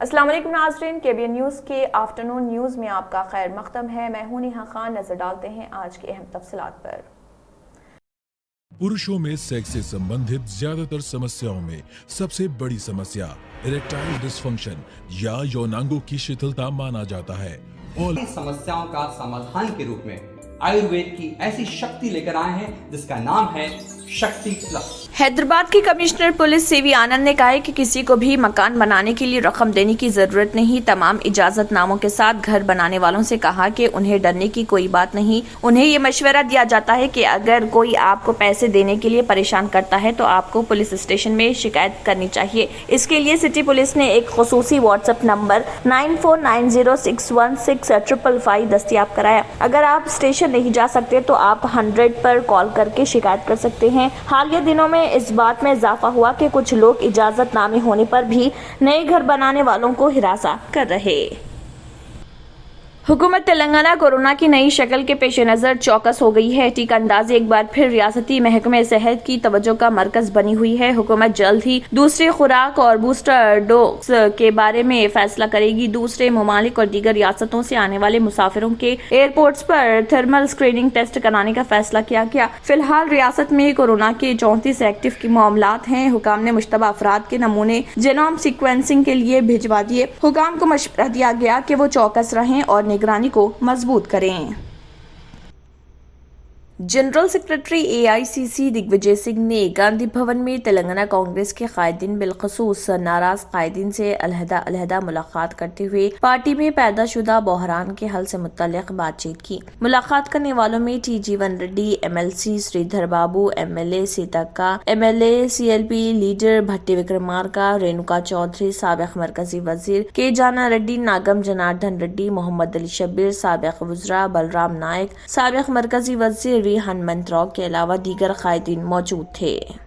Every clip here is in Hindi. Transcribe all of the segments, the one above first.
अस्सलाम वालेकुम नाज़रीन, केबीएन न्यूज़ के आफ्टरनून न्यूज़ में आपका खैर मक़दम है। मैं हूं नेहा खान। नजर डालते हैं आज के अहम तफसीलात पर। पुरुषों में सेक्स से संबंधित ज्यादातर समस्याओं में सबसे बड़ी समस्या इरेक्टाइल डिसफंक्शन या यौनांगों की शिथिलता माना जाता है। और इन समस्याओं का समाधान के रूप में आयुर्वेद की ऐसी शक्ति लेकर आए हैं जिसका नाम है शक्ति प्लस। हैदराबाद के कमिश्नर पुलिस सीवी आनंद ने कहा है कि किसी को भी मकान बनाने के लिए रकम देने की जरूरत नहीं। तमाम इजाजतनामों के साथ घर बनाने वालों से कहा कि उन्हें डरने की कोई बात नहीं। उन्हें ये मशवरा दिया जाता है कि अगर कोई आपको पैसे देने के लिए परेशान करता है तो आपको पुलिस स्टेशन में शिकायत करनी चाहिए। इसके लिए सिटी पुलिस ने एक खुसूसी व्हाट्सएप नंबर 9490616555 दस्तियाब कराया। अगर आप स्टेशन नहीं जा सकते तो आप 100 पर कॉल करके शिकायत कर सकते हैं। हालिया दिनों में इस बात में इजाफा हुआ कि कुछ लोग इजाजतनामे होने पर भी नए घर बनाने वालों को हिरासा कर रहे। हुकूमत तेलंगाना कोरोना की नई शक्ल के पेश नज़र चौकस हो गई है। टीका अंदाजी एक बार फिर रियासती महकमे सेहत की तवज्जो का मरकज बनी हुई है। हुकूमत जल्द ही दूसरी खुराक और बूस्टर डोज के बारे में फैसला करेगी। दूसरे ममालिक और दीगर रियासतों से आने वाले मुसाफिरों के एयरपोर्ट्स पर थर्मल स्क्रीनिंग टेस्ट कराने का फैसला किया गया। फिलहाल रियासत में कोरोना के 34 एक्टिव की मामलात हैं। हुकाम ने मुश्तबा अफराद के नमूने जेनोम सीक्वेंसिंग के लिए भिजवा दिए। हुकाम को मशवरा दिया गया कि वो चौकस रहें और निगरानी को मजबूत करें। General secretary AICC Digvijaya Singh ने गांधी भवन में तेलंगाना कांग्रेस के कायदीन बिलखसूस नाराज कायदीन से अलहदा मुलाकात करते हुए पार्टी में पैदाशुदा बहरान के हल से मुतल्लिक बातचीत की। मुलाकात करने वालों में T Jeevan Reddy, MLC Sridhar Babu, MLA Seethakka, MLA CLP leader Bhatti Vikramarka, Renuka Chowdhury, साबिक मरकजी वजीर के जाना रेड्डी, नागम जनार्दन रेड्डी, मोहम्मद अली शब्बीर, साबिक वज़रा बलराम नायक, साबिक मरकजी वजीर हनुमंतराव के अलावा दीगर कायदीन मौजूद थे।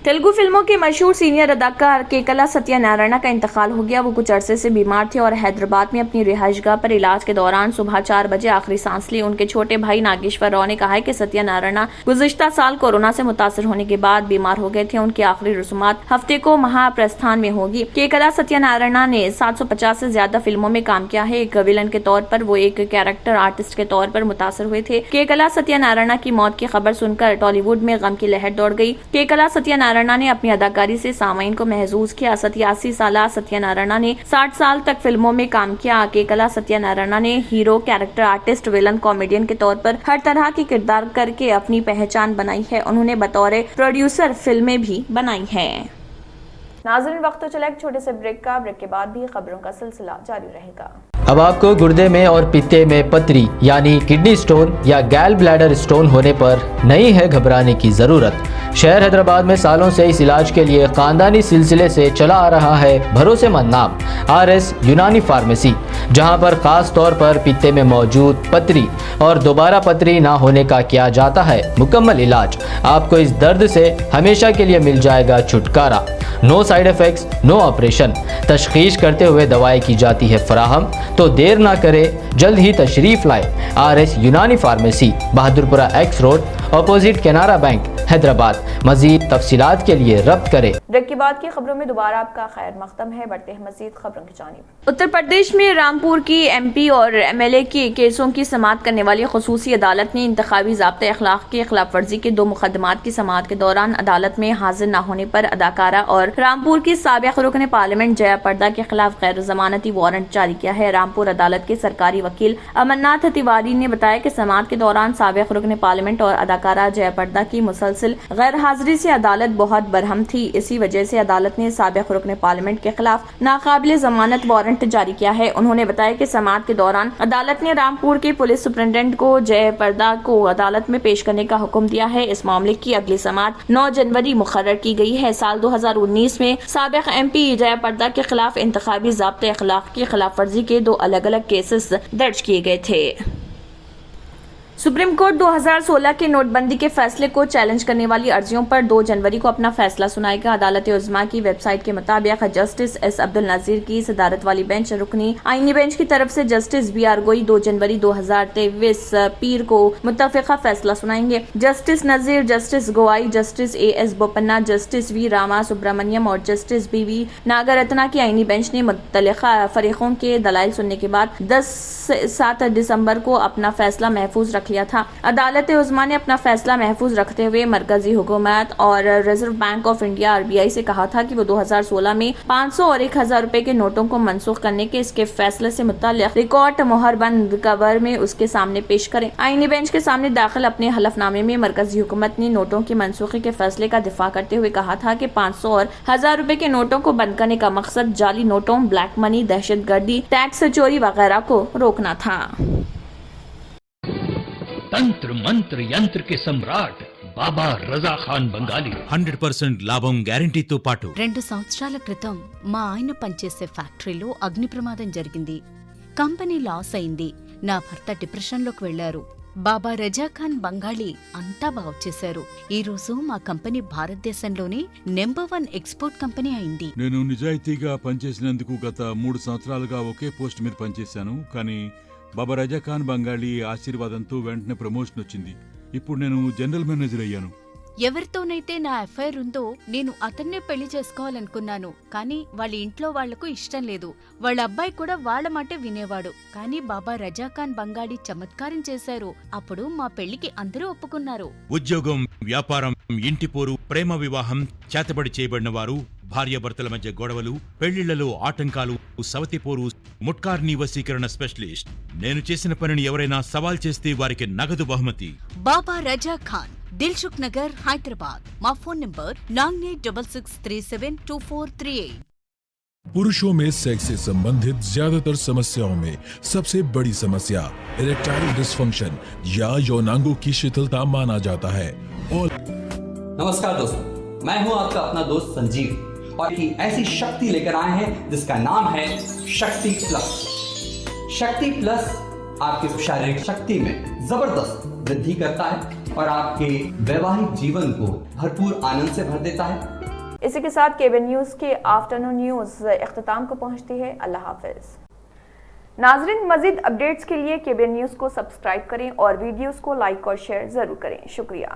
तेलुगु फिल्मों के मशहूर सीनियर अदाकार केकला सत्यानारायण का इंतकाल हो गया। वो कुछ अरसे से बीमार थे और हैदराबाद में अपनी रिहाइशगाह पर इलाज के दौरान सुबह 4 बजे आखिरी सांस ली। उनके छोटे भाई नागेश्वर राव ने कहा है कि सत्यानारायण गुज़िश्ता साल कोरोना से मुतासर होने के बाद बीमार हो गए थे। उनकी आखिरी रसूमात हफ्ते को महाप्रस्थान में होगी। केकला सत्यानारायण ने 750 से ज्यादा फिल्मों में काम किया है। एक विलन के तौर पर वो एक कैरेक्टर आर्टिस्ट के तौर पर मुतासर हुए थे। केकला सत्यानारायण की मौत की खबर सुनकर टॉलीवुड में गम की लहर दौड़ गई। केकला सत्यानारायण ने अपनी अदाकारी से सामाइन को महसूस किया। 87 साल सत्यानारायण ने 60 साल तक फिल्मों में काम किया। केकला सत्यानारायण ने hero, character artist, villain, comedian के तौर पर हर तरह की किरदार करके अपनी पहचान बनाई है। उन्होंने बतौर प्रोड्यूसर फिल्में भी बनाई हैं। नाज़रीन, वक्त तो चला एक छोटे से ब्रेक का। ब्रेक के बाद भी खबरों का सिलसिला जारी रहेगा। अब आपको गुर्दे में और पित्ते में पथरी यानी किडनी स्टोन या गैल ब्लैडर स्टोन होने पर नहीं है घबराने की जरूरत। शहर हैदराबाद में सालों से इस इलाज के लिए खानदानी सिलसिले से चला आ रहा है भरोसेमंद नाम RS यूनानी फार्मेसी, जहां पर खास तौर पर पित्ते में मौजूद पथरी और दोबारा पथरी ना होने का किया जाता है मुकम्मल इलाज। आपको इस दर्द से हमेशा के लिए मिल जाएगा छुटकारा। No side effects, no operation. तशखीस करते हुए दवाएं की जाती है फराहम। तो देर ना करे, जल्द ही तशरीफ लाए। RS Unani pharmacy, Bahadurpura X road, opposite Canara bank, Hyderabad. मजीद तफसीलात के लिए रब्त करें। ब्रेक के बाद की खबरों में दोबारा आपका खैर मक़दम है। बढ़ते हैं मजीद खबरों की जानिब। उत्तर प्रदेश में रामपुर की MP और MLA के केसों की समाअत करने वाली खुसूसी अदालत ने इंतखाबी ज़ाब्ते अखलाक की खिलाफ वर्जी के 2 मुकदमात की समाअत के दौरान अदालत में हाजिर न होने पर अदाकारा और रामपुर की साबिक रुकन पार्लियामेंट जया प्रदा के खिलाफ गैर जमानती वारंट जारी किया है। रामपुर अदालत के सरकारी वकील अमरनाथ तिवारी ने बताया कि समाअत के दौरान साबिक रुकन पार्लियामेंट और अदाकारा जया प्रदा की मुसलसिल गैर हाजिरी से अदालत बहुत बरहम थी। इसी वजह से अदालत ने साबिक रुकन पार्लियामेंट के खिलाफ नाकाबिले जमानत वारंट जारी किया है। उन्होंने बताया कि समाअत के दौरान अदालत ने रामपुर के पुलिस सुपरिटेंडेंट को जय प्रदा को अदालत में पेश करने का हुक्म दिया है। इस मामले की अगली समाअत 9 जनवरी मुकर्रर की गई है। साल 2019 में साबिक MP जया प्रदा के खिलाफ इंतखाबी ज़ाब्ते अखलाक की खिलाफ वर्जी के 2 अलग अलग केसेस दर्ज किए गए थे। सुप्रीम कोर्ट 2016 के नोटबंदी के फैसले को चैलेंज करने वाली अर्जियों पर 2 जनवरी को अपना फैसला सुनाएगा। अदालत उज़्मा की वेबसाइट के मुताबिक जस्टिस एस अब्दुल नाजिर की सदारत वाली बेंच रुकनी आईनी बेंच की तरफ से जस्टिस बी आर गोई 2 जनवरी 2023 पीर को मुत्तफिका फैसला सुनाएंगे। Justice Nazeer, justice Gavai, justice A S Bopanna, justice V Rama Subramanian और जस्टिस बी वी नागरत्ना की आईनी बेंच ने मुत्तलिका फरीकों के दलाइल सुनने के बाद 7 दिसंबर को अपना फैसला महफूज रख लिया था। अदालत उज़्मा ने अपना फैसला महफूज रखते हुए मरकजी हुकूमत और reserve bank of India RBI से कहा था कि वो 2016 में 500 और 1000 रुपए के नोटों को मनसूख करने के इसके फैसले से मुताल्लिक रिकॉर्ड मोहरबंद कवर में उसके सामने पेश करें। आईनी बेंच के सामने दाखिल अपने हलफनामे में मरकजी हुकूमत ने नोटों की मनसूखी के फैसले का दिफा करते हुए कहा था कि 500 और 1000 रुपए के नोटों को बंद करने का मकसद जाली नोटों, ब्लैक मनी, दहशतगर्दी, टैक्स चोरी वगैरह को रोकना था। तंत्र मंत्र यंत्र के सम्राट బాబా రజా ఖాన్ బంగాలి 100% లాభం గ్యారంటీతో పాటు 2 సంవత్సరాల క్రితం మా ఆయన పనిచేసే ఫ్యాక్టరీలో అగ్ని ప్రమాదం జరిగింది. కంపెనీ లాస్ అయింది. నా భర్త డిప్రెషన్లోకి వెళ్లారు. బాబా రజా ఖాన్ బంగాళీ అంతా బాగు చేశారు. ఈ రోజు మా కంపెనీ భారతదేశంలోనే నెంబర్ 1 ఎక్స్పోర్ట్ కంపెనీ అయింది. నేను నిజాయితీగా పనిచేసినందుకు గత 3 సంవత్సరాలుగా ఒకే పోస్ట్ మీద పనిచేశాను. కానీ బాబా రజా ఖాన్ బంగాళీ ఆశీర్వాదంతో వెంటనే ప్రమోషన్ వచ్చింది. ఇప్పుడు నేను జనరల్ మేనేజర్ అయ్యాను. ఎవరితోనైతే నా అఫైర్ ఉందో నేను అతన్నే పెళ్లి చేసుకోవాలనుకున్నాను. కానీ వాళ్ళ ఇంట్లో వాళ్లకు ఇష్టం లేదు. వాళ్ళ అబ్బాయి కూడా వాళ్ళ మాటే వినేవాడు. కానీ బాబా రజా ఖాన్ బంగాళీ చమత్కారం చేశారు. అప్పుడు మా పెళ్లికి అందరూ ఒప్పుకున్నారు. ఉద్యోగం, వ్యాపారం, ఇంటి పోరు, ప్రేమ వివాహం, చేతబడి చేయబడిన వారు, భార్యాభర్తల మధ్య గొడవలు, పెళ్లిళ్లలో ఆటంకాలు, సవతి పోరు, ముట్కార్నీ వశీకరణ స్పెషలిస్ట్. నేను చేసిన పనిని ఎవరైనా సవాల్ చేస్తే వారికి నగదు బహుమతి. బాబా రజా ఖాన్, దిల్సుఖ్ నగర్, హైదరాబాద్. మా ఫోన్ నంబర్ 9866372438। पुरुषों में सेक्स से संबंधित ज्यादातर समस्याओं में सबसे बड़ी समस्या इरेक्टाइल डिसफंक्शन या यौनांगों की शिथिलता माना जाता है। और नमस्कार दोस्तों, मैं हूं आपका अपना दोस्त संजीव और एक ऐसी शक्ति लेकर आए हैं जिसका नाम है शक्ति प्लस। शक्ति प्लस आपकी शारीरिक शक्ति में जबरदस्त वृद्धि करता है और आपके वैवाहिक जीवन को भरपूर आनंद से भर देता है। इसी के साथ केबीएन न्यूज के आफ्टरनून न्यूज इख्तिताम को पहुंचती है। अल्लाह हाफिज। नाजरीन, मजीद अपडेट्स के लिए केबीएन न्यूज को सब्सक्राइब करें और वीडियोस को लाइक और शेयर जरूर करें। शुक्रिया।